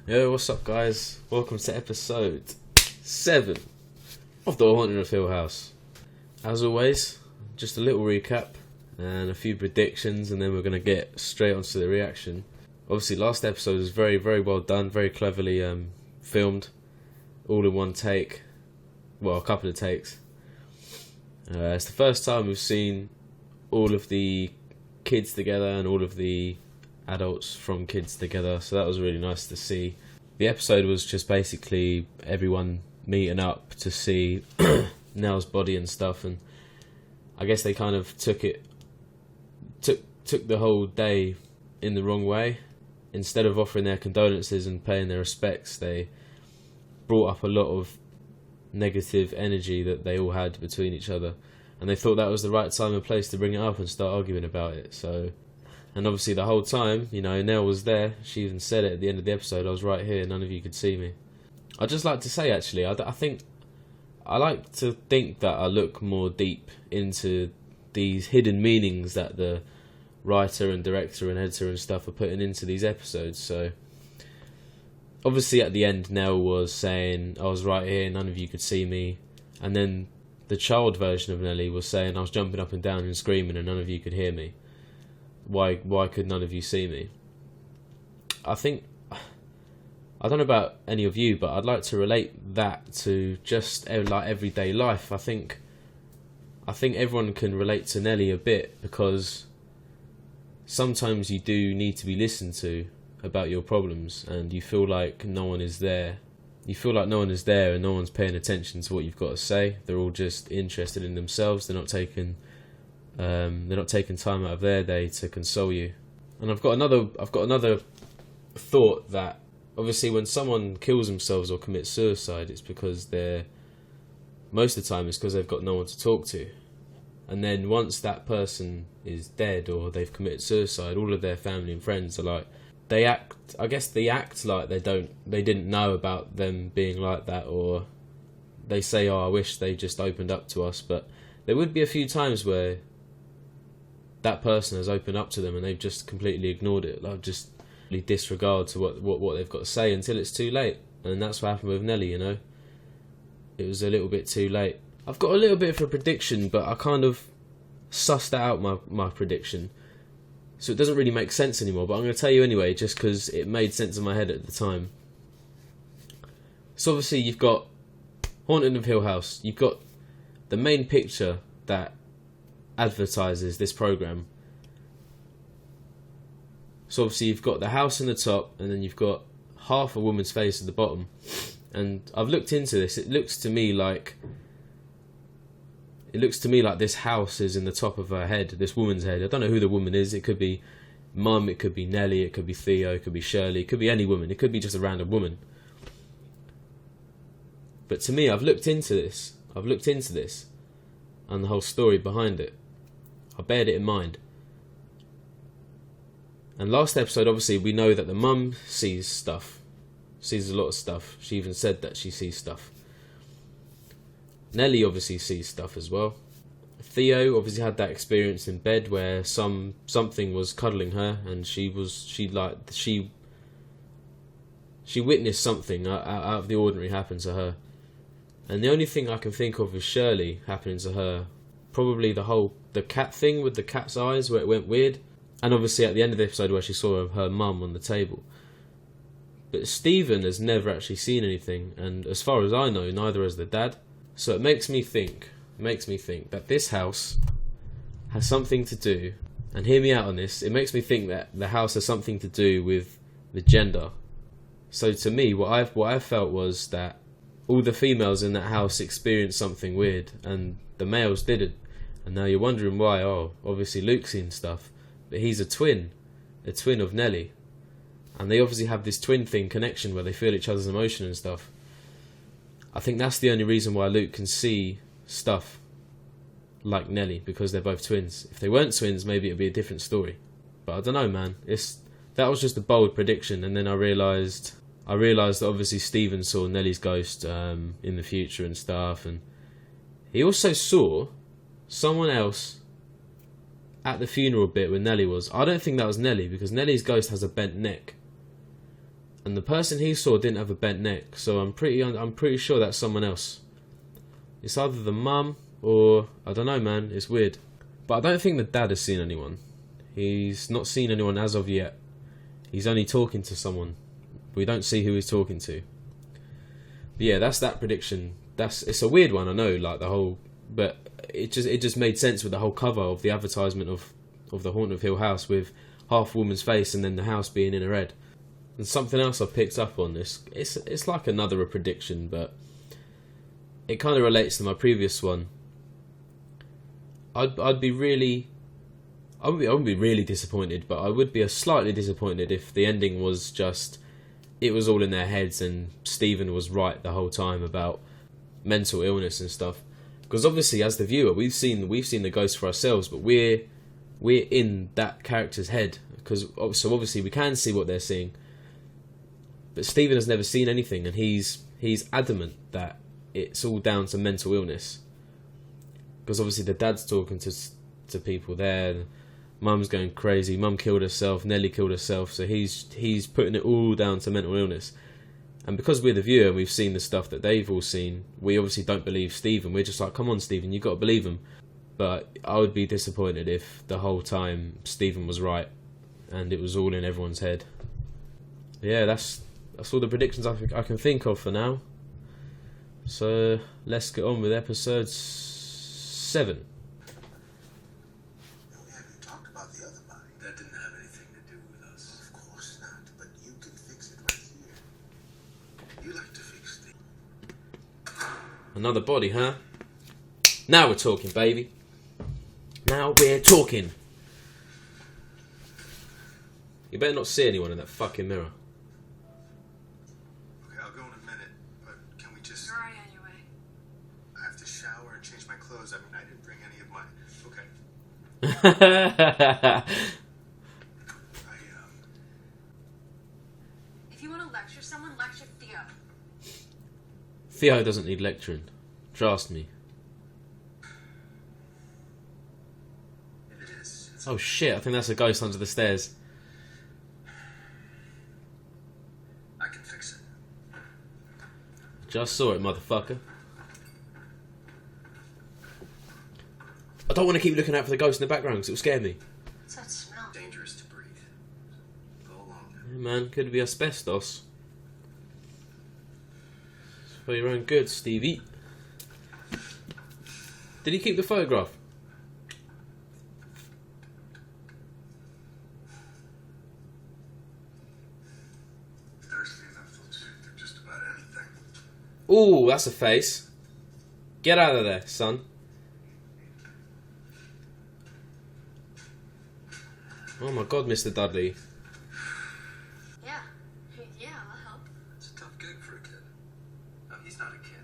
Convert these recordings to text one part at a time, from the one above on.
Yo, what's up, guys? Welcome to episode 7 of The Haunting of Hill House. As always, just a little recap and a few predictions, and then we're going to get straight onto the reaction. Obviously, last episode was very, very well done, very cleverly filmed, all in one take. Well, a couple of takes. It's the first time we've seen all of the kids together and all of the adults from kids together, so that was really nice to see. The episode was just basically everyone meeting up to see Nell's body and stuff, and I guess they kind of took the whole day in the wrong way. Instead of offering their condolences and paying their respects, they brought up a lot of negative energy that they all had between each other, and they thought that was the right time and place to bring it up and start arguing about it. So, and obviously the whole time, you know, Nell was there. She even said it at the end of the episode, I was right here, none of you could see me. I'd just like to say, actually, I like to think that I look more deep into these hidden meanings that the writer and director and editor and stuff are putting into these episodes. So obviously at the end, Nell was saying, I was right here, none of you could see me. And then the child version of Nelly was saying, I was jumping up and down and screaming and none of you could hear me. Why could none of you see me? I don't know about any of you, but I'd like to relate that to just like everyday life. I think everyone can relate to Nelly a bit, because sometimes you do need to be listened to about your problems, and you feel like no one is there. You feel like no one is there and no one's paying attention to what you've got to say. They're all just interested in themselves. They're not taking time out of their day to console you. And I've got another thought that obviously when someone kills themselves or commits suicide, it's because most of the time it's because they've got no one to talk to. And then once that person is dead or they've committed suicide, all of their family and friends are like, they act like they didn't know about them being like that, or they say, oh, I wish they just opened up to us. But there would be a few times where that person has opened up to them and they've just completely ignored it, like just disregard to what they've got to say until it's too late. And that's what happened with Nelly, you know. It was a little bit too late. I've got a little bit of a prediction, but I kind of sussed out my prediction, so it doesn't really make sense anymore, but I'm going to tell you anyway, just because it made sense in my head at the time. So obviously you've got Haunting of Hill House, you've got the main picture that advertises this programme. So obviously you've got the house in the top, and then you've got half a woman's face at the bottom. And I've looked into this. It looks to me like this house is in the top of her head, this woman's head. I don't know who the woman is. It could be Mum, it could be Nelly, it could be Theo, it could be Shirley, it could be any woman. It could be just a random woman. But to me, I've looked into this, and the whole story behind it. I bared it in mind. And last episode, obviously, we know that the mum sees a lot of stuff. She even said that she sees stuff. Nelly obviously sees stuff as well. Theo obviously had that experience in bed where something was cuddling her, and she witnessed something out of the ordinary happen to her. And the only thing I can think of is Shirley happening to her. Probably the cat thing with the cat's eyes where it went weird. And obviously at the end of the episode where she saw her mum on the table. But Stephen has never actually seen anything, and as far as I know, neither has the dad. So it makes me think that this house has something to do, and hear me out on this, it makes me think that the house has something to do with the gender. So to me, what I felt was that all the females in that house experienced something weird, and the males didn't. And now you're wondering why. Oh, obviously Luke's seen stuff, but he's a twin of Nelly. And they obviously have this twin thing connection where they feel each other's emotion and stuff. I think that's the only reason why Luke can see stuff like Nelly, because they're both twins. If they weren't twins, maybe it'd be a different story. But I don't know, man. That was just a bold prediction, and then I realised that obviously Stephen saw Nelly's ghost in the future and stuff, and he also saw someone else at the funeral bit where Nelly was. I don't think that was Nelly, because Nelly's ghost has a bent neck. And the person he saw didn't have a bent neck, so I'm pretty sure that's someone else. It's either the mum or I don't know, man. It's weird, but I don't think the dad has seen anyone. He's not seen anyone as of yet. He's only talking to someone. We don't see who he's talking to. But yeah, that's that prediction. It's a weird one, I know. Like the whole, but it just made sense with the whole cover of the advertisement of the Haunted of Hill House with half woman's face and then the house being in her head. And something else I picked up on this, it's like another prediction, but it kind of relates to my previous one. I wouldn't be really disappointed, but I would be slightly disappointed if the ending was just it was all in their heads and Stephen was right the whole time about mental illness and stuff. Because obviously, as the viewer, we've seen the ghost for ourselves, but we're in that character's head. So obviously we can see what they're seeing. But Stephen has never seen anything, and he's adamant that it's all down to mental illness. Because obviously the dad's talking to people there, mum's going crazy, mum killed herself, Nellie killed herself, so he's putting it all down to mental illness. And because we're the viewer and we've seen the stuff that they've all seen, we obviously don't believe Stephen. We're just like, come on Stephen, you've got to believe him. But I would be disappointed if the whole time Stephen was right and it was all in everyone's head. Yeah, that's all the predictions I can think of for now. So let's get on with episode 7. We haven't talked about the other body. That didn't have anything to do with us. Of course not, but you can fix it right here. You like to fix things. Another body, huh? Now we're talking, baby. Now we're talking. You better not see anyone in that fucking mirror. Okay, I'll go in a minute, but can we just... You're right anyway. I have to shower and change my clothes. I mean, I didn't bring any of mine. Okay. If you want to lecture someone, lecture Theo. Theo doesn't need lecturing. Trust me. If it is, it's... Oh shit, I think that's a ghost under the stairs. I can fix it. Just saw it, motherfucker. I don't want to keep looking out for the ghost in the background because it will scare me. What's that smell? Dangerous to breathe. Go along. Yeah, man, could be asbestos. It's for your own good, Stevie. Did he keep the photograph? Thirsty enough to do just about anything. Ooh, that's a face. Get out of there, son. Oh my god, Mr. Dudley. Yeah. Yeah, I'll help. It's a tough gig for a kid. No, he's not a kid.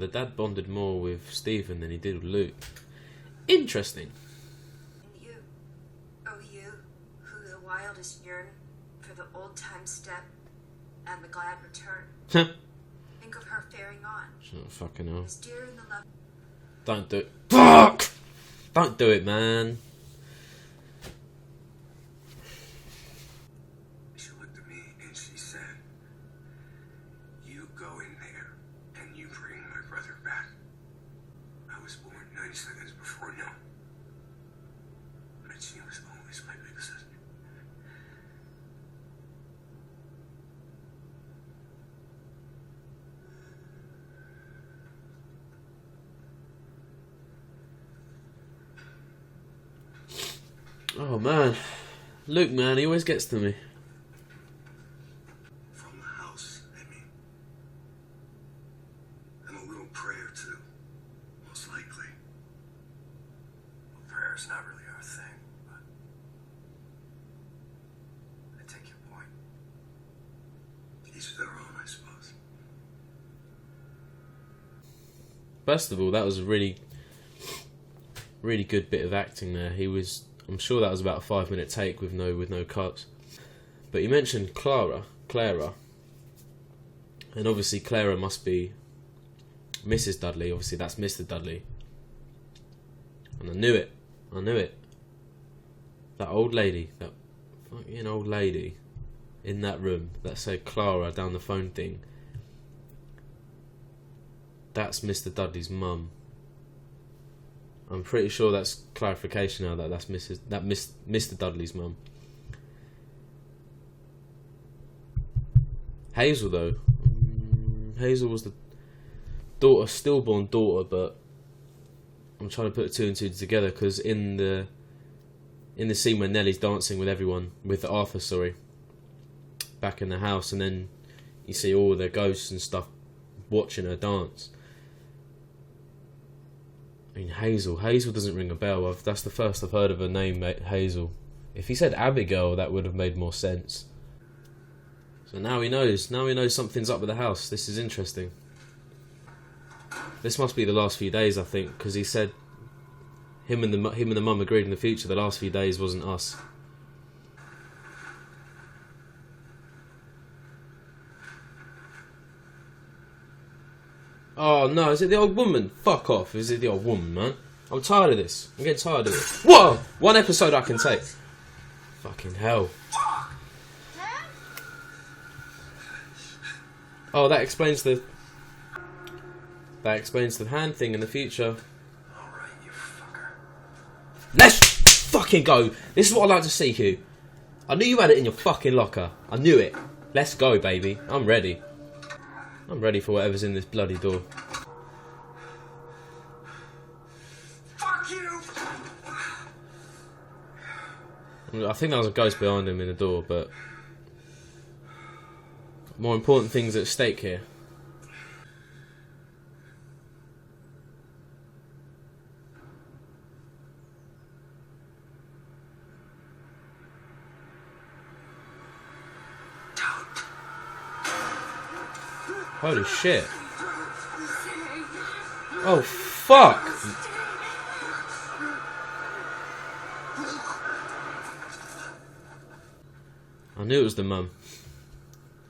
The dad bonded more with Stephen than he did with Luke. Interesting. And you, oh you, who the wildest yearn for the old-time step and the glad return. Think of her faring on, Oh, fucking hell. as dear in the love. Don't do it. Fuck! Don't do it, man. She looked at me and she said, "You go in there and you bring my brother back." I was born 9 seconds before now. But she was always my big sister. Oh, man. Luke, man, he always gets to me. From the house, I mean. And a little prayer, too. Most likely. Well, prayer's not really our thing, but... I take your point. Each to their own, I suppose. First of all, that was a really good bit of acting there. I'm sure that was about a 5-minute take with no cuts. But you mentioned Clara, and obviously Clara must be Mrs. Dudley. Obviously, that's Mr. Dudley. And I knew it. I knew it. That old lady, that fucking old lady in that room that said Clara down the phone thing. That's Mr. Dudley's mum. I'm pretty sure that's clarification now that that's Mr. Dudley's mum. Hazel though. Hazel was the daughter, stillborn daughter, but I'm trying to put two and two together because in the scene when Nellie's dancing with everyone, with Arthur, sorry, back in the house, and then you see all the ghosts and stuff watching her dance. I mean, Hazel doesn't ring a bell. That's the first I've heard of her name, Hazel. If he said Abigail, that would have made more sense. So now he knows. Now he knows something's up with the house. This is interesting. This must be the last few days, I think, because he said him and the mum agreed in the future the last few days wasn't us. Oh no, is it the old woman? Fuck off, is it the old woman, man? I'm tired of this. I'm getting tired of it. Whoa! One episode I can take. Fucking hell. Oh, that explains the hand thing in the future. Alright, you fucker. Let's fucking go! This is what I like to see, Hugh. I knew you had it in your fucking locker. I knew it. Let's go, baby. I'm ready. I'm ready for whatever's in this bloody door. Fuck you! I think there was a ghost behind him in the door, but more important things at stake here. Holy shit. Oh, fuck. I knew it was the mum.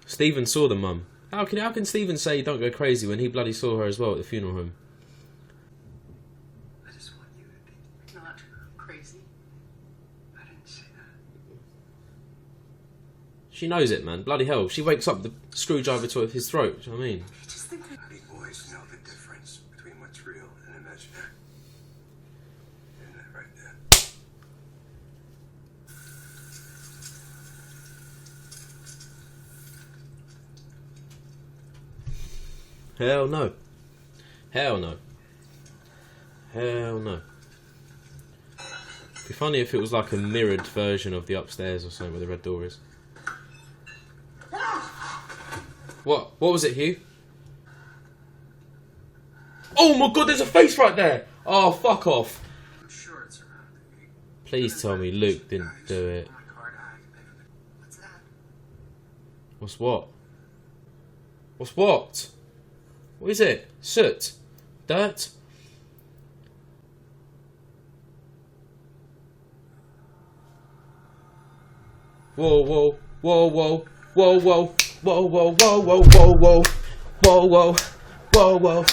Stephen saw the mum. How can Stephen say don't go crazy when he bloody saw her as well at the funeral home? I just want you to be not crazy. I didn't say that. She knows it, man. Bloody hell. She wakes up with the screwdriver to his throat. Do you know what I mean? You just think that big boys know the difference between what's real and imaginary. Isn't that right there? Hell no. Hell no. Hell no. It'd be funny if it was like a mirrored version of the upstairs or something where the red door is. What? What was it, Hugh? Oh my god, there's a face right there! Oh, fuck off. I'm sure it's around the Please tell me Luke didn't do it. What's that? What's what? What's what? What is it? Soot? Dirt? Whoa, whoa, whoa, whoa, whoa, whoa, whoa, whoa, whoa, whoa, whoa, whoa, whoa, whoa, whoa, whoa.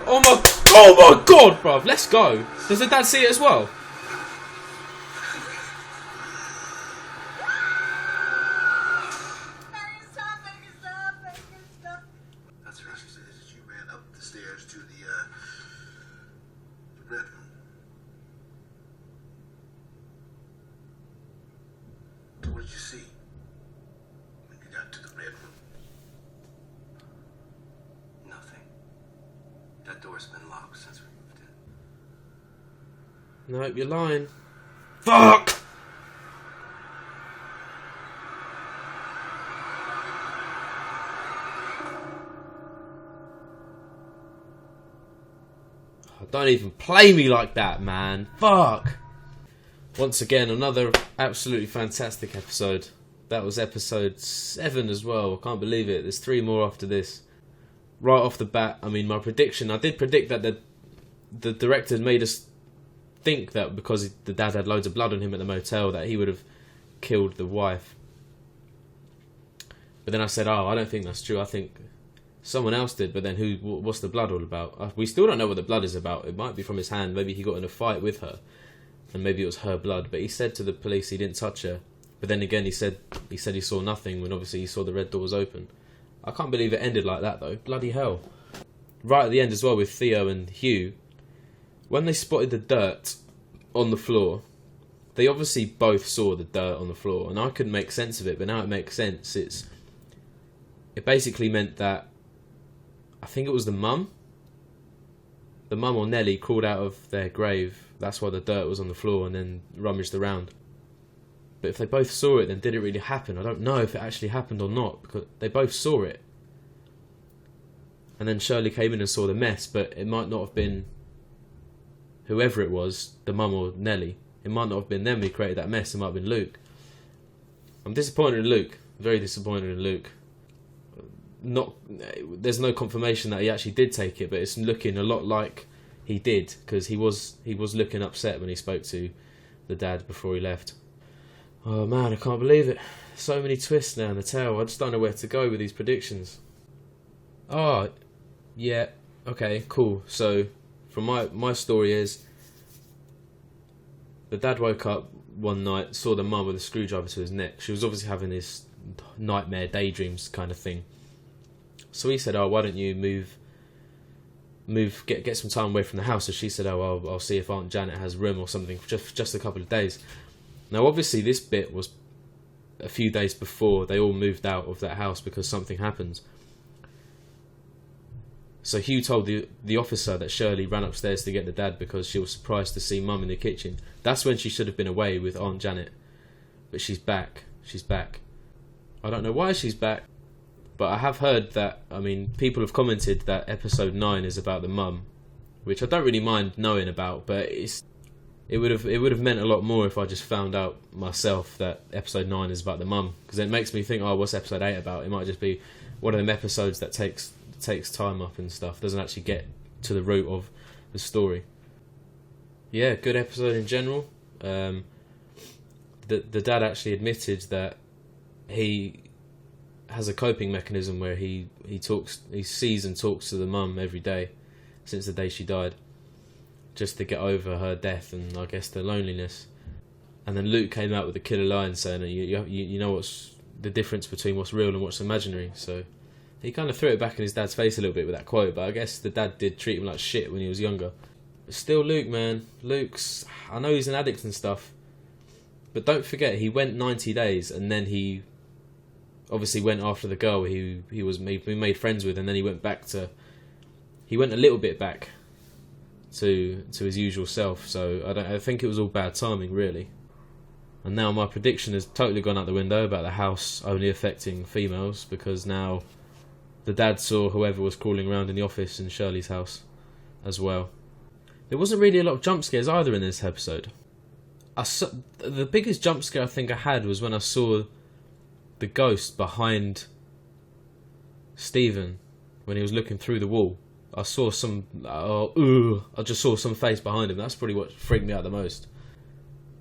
Oh my god, bruv, let's go. Does the dad see it as well? That's right. She says that you ran up the stairs to the bedroom. What did you see when you got to the bedroom? Nothing. That door's been locked since we moved in. No, you're lying. Fuck! Don't even play me like that, man. Fuck! Once again, another absolutely fantastic episode. That was episode 7 as well. I can't believe it. There's 3 more after this. Right off the bat, I mean, my prediction, I did predict that the director made us think that because the dad had loads of blood on him at the motel that he would have killed the wife. But then I said, oh, I don't think that's true. I think someone else did, but then what's the blood all about? We still don't know what the blood is about. It might be from his hand. Maybe he got in a fight with her, and maybe it was her blood. But he said to the police he didn't touch her. But then again, he said he saw nothing when obviously he saw the red doors open. I can't believe it ended like that though. Bloody hell. Right at the end as well with Theo and Hugh, when they spotted the dirt on the floor, they obviously both saw the dirt on the floor, and I couldn't make sense of it, but now it makes sense. It basically meant that, I think it was the mum or Nelly crawled out of their grave. That's why the dirt was on the floor, and then rummaged around. But if they both saw it, then did it really happen? I don't know if it actually happened or not, because they both saw it. And then Shirley came in and saw the mess, but it might not have been whoever it was, the mum or Nelly. It might not have been them who created that mess. It might have been Luke. I'm disappointed in Luke. Very disappointed in Luke. There's no confirmation that he actually did take it, but it's looking a lot like he did, because he was looking upset when he spoke to the dad before he left. Oh man, I can't believe it. So many twists now in the tale. I just don't know where to go with these predictions. Oh, yeah, okay, cool. So, from my story is, the dad woke up one night, saw the mum with a screwdriver to his neck. She was obviously having this nightmare daydreams kind of thing. So he said, oh, why don't you get some time away from the house? So she said, oh, I'll see if Aunt Janet has room or something for just a couple of days. Now, obviously, this bit was a few days before they all moved out of that house because something happened. So Hugh told the officer that Shirley ran upstairs to get the dad because she was surprised to see Mum in the kitchen. That's when she should have been away with Aunt Janet. But she's back. She's back. I don't know why she's back, but I have heard that, people have commented that episode 9 is about the mum, which I don't really mind knowing about, but it would have meant a lot more if I just found out myself that episode 9 is about the mum, because it makes me think, oh, what's episode 8 about? It might just be one of them episodes that takes time up and stuff, doesn't actually get to the root of the story. Yeah, good episode in general. The dad actually admitted that he has a coping mechanism where he sees and talks to the mum every day since the day she died, just to get over her death and I guess the loneliness. And then Luke came out with a killer line saying, you know what's the difference between what's real and what's imaginary. So he kind of threw it back in his dad's face a little bit with that quote, but I guess the dad did treat him like shit when he was younger. But still, Luke, man. I know he's an addict and stuff, but don't forget, he went 90 days and then he obviously went after the girl he made friends with, and then he went a little bit back to his usual self. So I think it was all bad timing, really. And now my prediction has totally gone out the window about the house only affecting females, because now the dad saw whoever was crawling around in the office in Shirley's house as well. There wasn't really a lot of jump scares either in this episode. The biggest jump scare I think I had was when I saw the ghost behind Stephen when he was looking through the wall. I saw I just saw some face behind him. That's probably what freaked me out the most.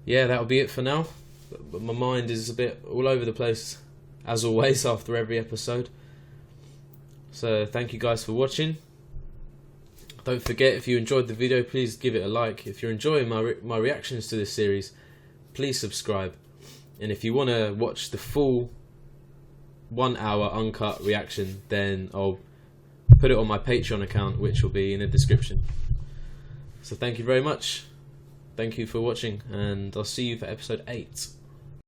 Yeah, that'll be it for now. But my mind is a bit all over the place, as always, after every episode. So thank you guys for watching. Don't forget, if you enjoyed the video, please give it a like. If you're enjoying my reactions to this series, please subscribe. And if you want to watch the full 1 hour uncut reaction, then I'll put it on my Patreon account, which will be in the description. So thank you very much. Thank you for watching, and I'll see you for episode 8.